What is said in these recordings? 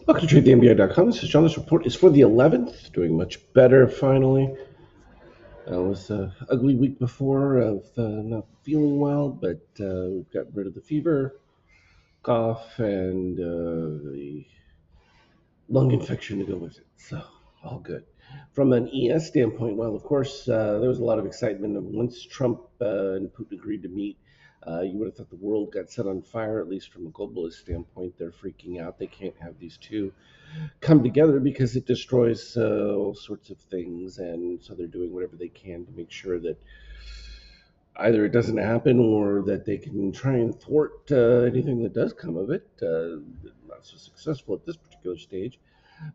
Welcome to TradeTheMBA.com. This is John. This report is for the 11th. Doing much better finally. It was an ugly week before of not feeling well, but we've got rid of the fever, cough, and the lung infection to go with it. So, all good. From an ES standpoint, well, of course, there was a lot of excitement. Once Trump and Putin agreed to meet, you would have thought the world got set on fire, at least from a globalist standpoint. They're freaking out. They can't have these two come together because it destroys all sorts of things. And so they're doing whatever they can to make sure that either it doesn't happen or that they can try and thwart anything that does come of it. Not so successful at this particular stage.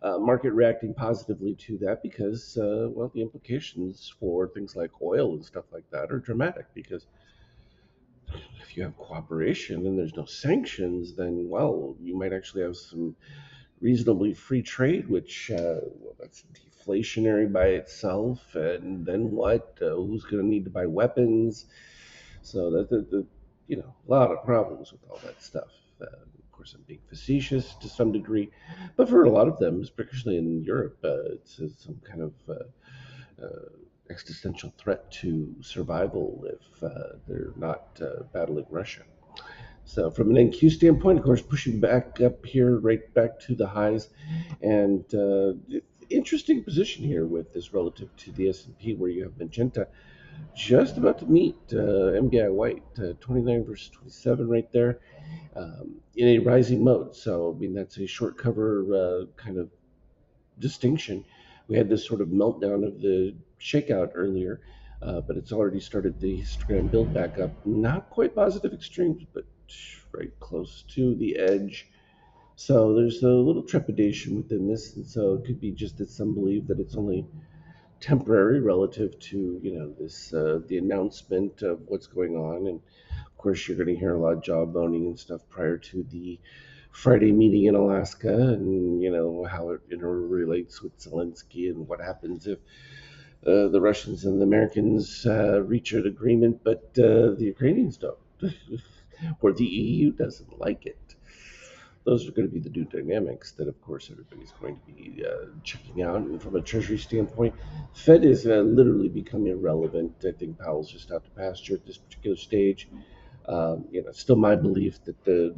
Market reacting positively to that because, well, the implications for things like oil and stuff like that are dramatic because if you have cooperation and there's no sanctions, then, well, you might actually have some reasonably free trade, which, well, that's deflationary by itself. And then what? Who's going to need to buy weapons? So a lot of problems with all that stuff. Of course, I'm being facetious to some degree, but for a lot of them, especially in Europe, it's some kind of existential threat to survival if they're not battling Russia. So, from an NQ standpoint, of course, pushing back up here, right back to the highs, and interesting position here with this relative to the S&P, where you have Magenta just about to meet MBI White, 29 versus 27 right there, in a rising mode. So, I mean, that's a short cover kind of distinction. We had this sort of meltdown of the shakeout earlier, but it's already started the histogram build back up. Not quite positive extremes, but right close to the edge. So there's a little trepidation within this, and so it could be just that some believe that it's only temporary relative to this the announcement of what's going on. And of course you're going to hear a lot of jawboning and stuff prior to the Friday meeting in Alaska, and how it interrelates with Zelensky and what happens if the Russians and the Americans reach an agreement, but the Ukrainians don't, or the EU doesn't like it. Those are going to be the new dynamics that, of course, everybody's going to be checking out. And from a Treasury standpoint, Fed is literally become irrelevant. I think Powell's just out to pasture at this particular stage. It's still my belief that the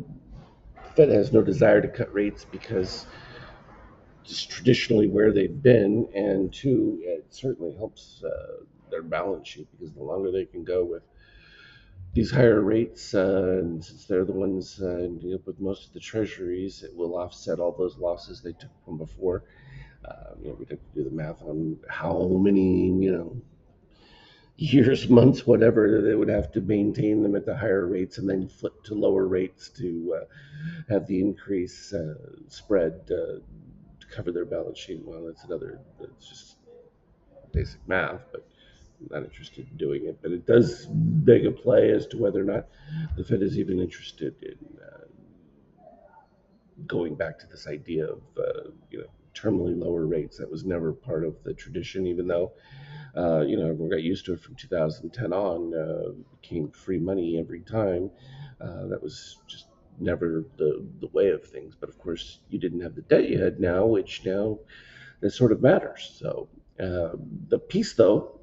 Fed has no desire to cut rates because just traditionally where they've been, and two, it certainly helps their balance sheet because the longer they can go with these higher rates, and since they're the ones deal with most of the treasuries, it will offset all those losses they took from before. We'd have to do the math on how many, years, months, whatever, they would have to maintain them at the higher rates and then flip to lower rates to have the increase spread to cover their balance sheet. Well, that's just basic math, but I'm not interested in doing it. But it does beg a play as to whether or not the Fed is even interested in going back to this idea of terminally lower rates. That was never part of the tradition, even though everyone got used to it from 2010 on. Became free money every time. That was just never the way of things. But of course, you didn't have the debt you had now, which now that sort of matters. So the piece, though,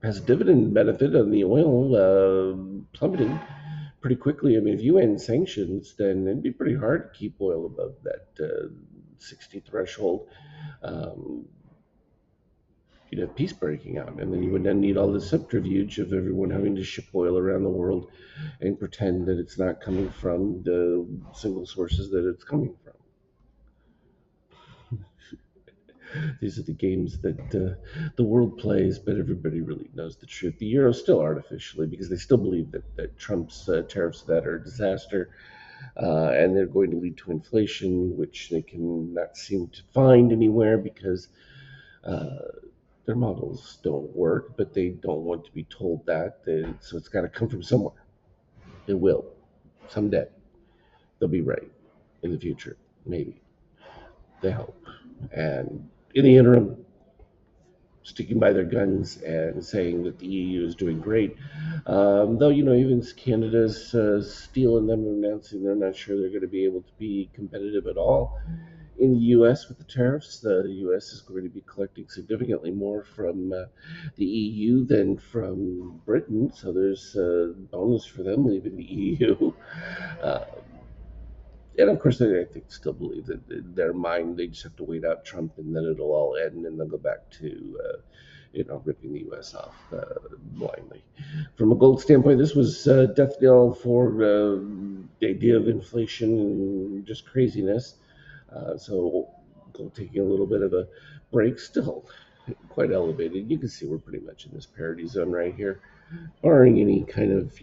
has a dividend benefit on the oil plummeting pretty quickly. I mean, if you end sanctions, then it'd be pretty hard to keep oil above that 60 threshold. Um, you'd have peace breaking out, and then you would then need all the subterfuge of everyone having to ship oil around the world and pretend that it's not coming from the single sources that it's coming from. These are the games that the world plays, but everybody really knows the truth. The euro still artificially, because they still believe that Trump's tariffs that are a disaster, and they're going to lead to inflation, which they cannot seem to find anywhere because uh, their models don't work, but they don't want to be told that. So it's got to come from somewhere. It will someday. They'll be right in the future, maybe. They hope. And in the interim, sticking by their guns and saying that the EU is doing great. Though, even Canada's stealing them and announcing they're not sure they're going to be able to be competitive at all in the U.S. with the tariffs. The U.S. is going to be collecting significantly more from the EU than from Britain, so there's a bonus for them leaving the EU. Uh, and of course, I think still believe that in their mind they just have to wait out Trump and then it'll all end and they'll go back to ripping the U.S. off blindly. From a gold standpoint, this was death knell for the idea of inflation and just craziness. So gold taking a little bit of a break, still quite elevated. You can see we're pretty much in this parity zone right here, barring any kind of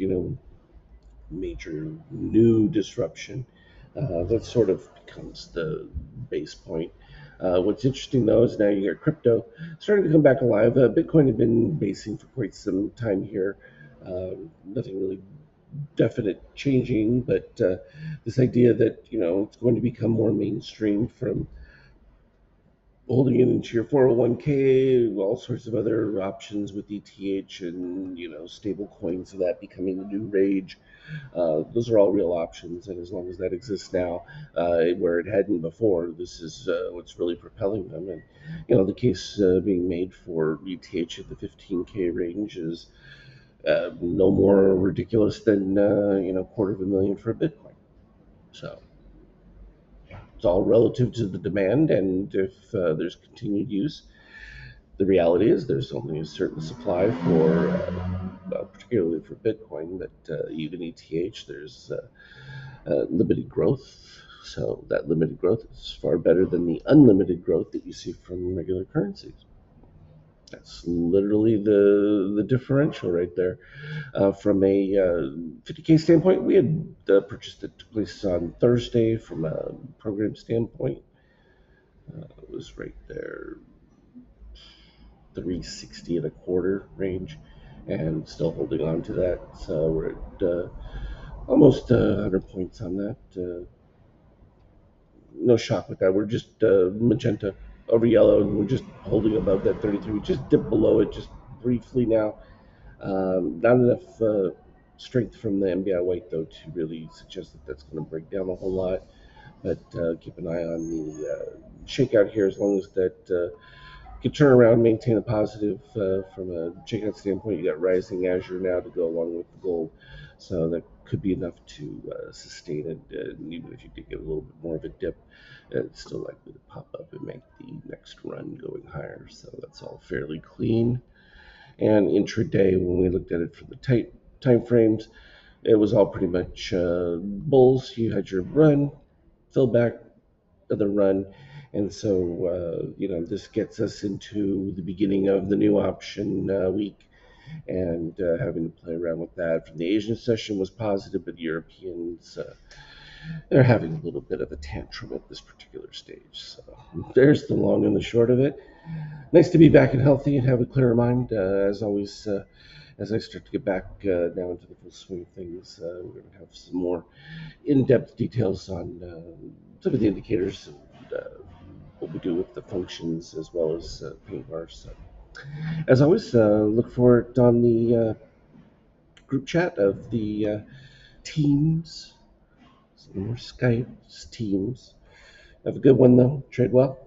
major new disruption. That sort of becomes the base point. What's interesting though is now you got crypto starting to come back alive. Bitcoin had been basing for quite some time here. Nothing really definite changing, but this idea that it's going to become more mainstream from holding it into your 401k, all sorts of other options with ETH and stable coins of that becoming the new rage. Those are all real options, and as long as that exists now, where it hadn't before, this is what's really propelling them. And the case being made for ETH at the 15k range is no more ridiculous than $250,000 for a Bitcoin. So it's all relative to the demand, and if there's continued use, the reality is there's only a certain supply for, particularly for Bitcoin, but even ETH, there's limited growth. So that limited growth is far better than the unlimited growth that you see from regular currencies. That's literally the differential right there. From a 50K standpoint, we had purchased it, took place on Thursday. From a program standpoint, it was right there, 360 and a quarter range, and still holding on to that. So we're at almost 100 points on that. No shock with that. We're just magenta over yellow, and we're just holding above that 33. We just dipped below it just briefly now. Not enough strength from the MBI white, though, to really suggest that that's going to break down a whole lot. But keep an eye on the shakeout here, as long as that can turn around, maintain a positive from a shakeout standpoint. You got rising Azure now to go along with the gold, so that could be enough to sustain it. And even if you did get a little bit more of a dip, it's still likely to pop up and make the next run going higher. So that's all fairly clean. And intraday, when we looked at it from the tight time frames, it was all pretty much bulls. You had your run, fill back, other run, and so this gets us into the beginning of the new option week, and having to play around with that. From the Asian session was positive, but the Europeans they're having a little bit of a tantrum at this particular stage. So there's the long and the short of it. Nice to be back and healthy and have a clearer mind. As always, as I start to get back now into the full swing of things, we're going to have some more in-depth details on some of the indicators and what we do with the functions as well as paint bars. So, as always, look for it on the group chat of the teams, some more Skype teams. Have a good one, though. Trade well.